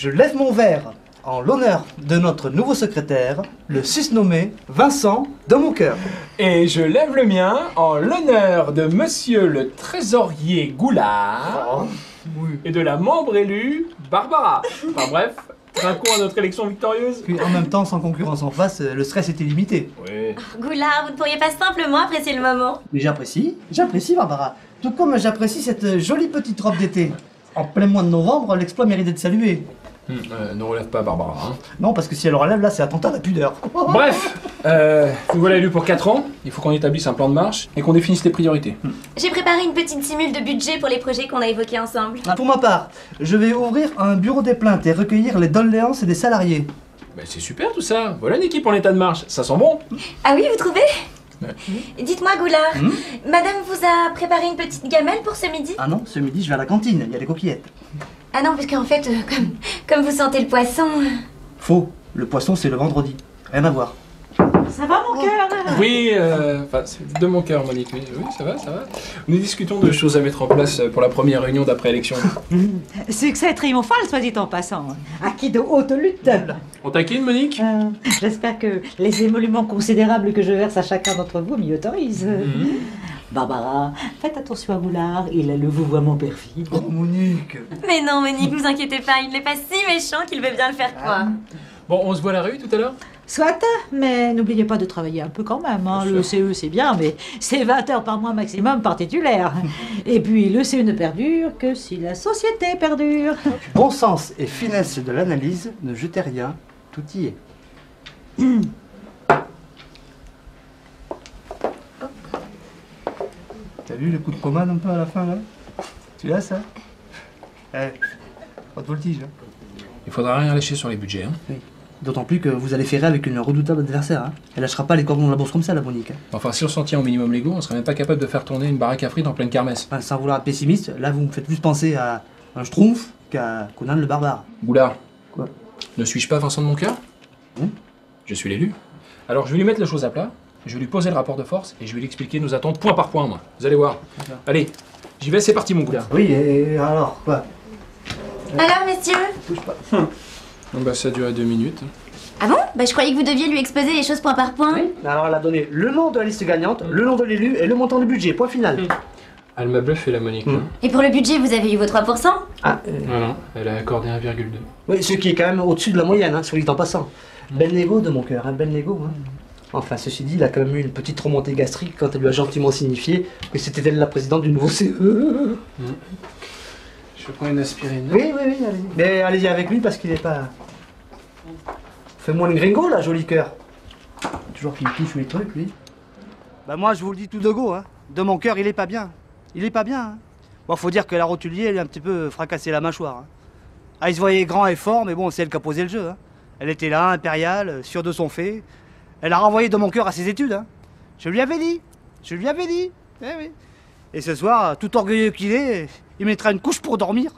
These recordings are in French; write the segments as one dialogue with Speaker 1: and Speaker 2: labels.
Speaker 1: je lève mon verre en l'honneur de notre nouveau secrétaire, le susnommé Vincent de mon cœur.
Speaker 2: Et je lève le mien en l'honneur de monsieur le trésorier Goulard et de la membre élue Barbara. Enfin bref, trinquons à notre élection victorieuse.
Speaker 1: Puis en même temps, sans concurrence en face, le stress était limité.
Speaker 2: Oui.
Speaker 3: Goulard, vous ne pourriez pas simplement apprécier le moment?
Speaker 1: Mais j'apprécie Barbara. Tout comme j'apprécie cette jolie petite robe d'été. En plein mois de novembre, l'exploit mérite d'être salué.
Speaker 2: Ne relève pas Barbara. Hein.
Speaker 1: Non, parce que si elle relève, là, c'est attentat à la pudeur.
Speaker 2: Bref, nous voilà élus pour 4 ans. Il faut qu'on établisse un plan de marche et qu'on définisse les priorités.
Speaker 3: J'ai préparé une petite simule de budget pour les projets qu'on a évoqués ensemble.
Speaker 1: Pour ma part, je vais ouvrir un bureau des plaintes et recueillir les doléances des salariés.
Speaker 2: Ben, c'est super tout ça. Voilà une équipe en état de marche. Ça sent bon.
Speaker 3: Ah oui, vous trouvez?
Speaker 2: Ouais.
Speaker 3: Dites-moi, Goulard, madame vous a préparé une petite gamelle pour ce midi?
Speaker 1: Ah non, ce midi, je vais à la cantine, il y a des coquillettes.
Speaker 3: Ah non, parce qu'en fait, comme vous sentez le poisson...
Speaker 1: Faux, le poisson, c'est le vendredi. Rien à voir.
Speaker 4: Ça va, mon cœur?
Speaker 2: Oui, c'est de mon cœur, Monique. Oui, ça va, ça va. Nous discutons de choses à mettre en place pour la première réunion d'après-élection.
Speaker 4: Succès triomphal, soit dit en passant. Acquis de haute lutte.
Speaker 2: On taquine, Monique?
Speaker 4: J'espère que les émoluments considérables que je verse à chacun d'entre vous m'y autorisent. Barbara, faites attention à Goulard, il a le vouvoiement perfide.
Speaker 1: Oh, Monique.
Speaker 3: Mais non, Monique, vous inquiétez pas, il n'est pas si méchant qu'il veut bien le faire croire.
Speaker 2: Bon, on se voit à la rue tout à l'heure?
Speaker 4: Soit, mais n'oubliez pas de travailler un peu quand même. Hein. Le CE, c'est bien, mais c'est 20 heures par mois maximum par titulaire. Et puis, le CE ne perdure que si la société perdure.
Speaker 1: Bon sens et finesse de l'analyse, ne jetez rien, tout y est. T'as vu le coup de pommade un peu à la fin, là? Tu l'as, ça? Pas de voltige, hein?
Speaker 2: Il faudra rien lâcher sur les budgets, hein?
Speaker 1: Oui. D'autant plus que vous allez ferrer avec une redoutable adversaire, hein? Elle lâchera pas les cordons de la bourse comme ça, la Monique. Hein?
Speaker 2: Enfin, si on s'en tient au minimum légaux, on serait même pas capable de faire tourner une baraque à frites en pleine kermesse.
Speaker 1: Enfin, sans vouloir être pessimiste, là, vous me faites plus penser à un Schtroumpf qu'à Conan le barbare.
Speaker 2: Goulard.
Speaker 1: Quoi?
Speaker 2: Ne suis-je pas Vincent de mon cœur? Je suis l'élu. Alors, je vais lui mettre les choses à plat, je vais lui poser le rapport de force et je vais lui expliquer nos attentes point par point, moi. Vous allez voir. Allez, j'y vais, c'est parti, mon Goulard.
Speaker 1: Oui, et alors, quoi?
Speaker 3: Alors, messieurs?
Speaker 1: Touche pas.
Speaker 2: Bah, ça a duré 2 minutes.
Speaker 3: Ah bon? Bah, je croyais que vous deviez lui exposer les choses point par point.
Speaker 1: Oui. Alors, elle a donné le nom de la liste gagnante, le nom de l'élu et le montant du budget. Point final.
Speaker 2: Elle m'a bluffé, la Monique.
Speaker 3: Et pour le budget, vous avez eu vos 3%?
Speaker 1: Ah,
Speaker 2: Non, elle a accordé 1,2.
Speaker 1: oui, ce qui est quand même au-dessus de la moyenne, hein, sur dit en passant. Bel négo de mon cœur, hein, bel négo. Hein. Enfin, ceci dit, il a quand même eu une petite remontée gastrique quand elle lui a gentiment signifié que c'était elle la présidente du nouveau CE.
Speaker 2: Je prends une aspirine.
Speaker 1: Oui, allez-y. Mais allez-y avec lui parce qu'il est pas... Fais-moi une gringo, là, joli cœur. Toujours qu'il touche les trucs, lui. Bah moi, je vous le dis tout de go, hein. De mon cœur, il est pas bien. Il est pas bien, hein. Bon, faut dire que la rotulier, elle a un petit peu fracassé la mâchoire. Hein. Ah, il se voyait grand et fort, mais bon, c'est elle qui a posé le jeu, hein. Elle était là, impériale, sûre de son fait. Elle a renvoyé de mon cœur à ses études, hein. Je lui avais dit. Je lui avais dit. Eh oui. Et ce soir, tout orgueilleux qu'il est, il mettra une couche pour dormir.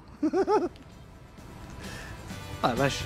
Speaker 1: Ah, vache.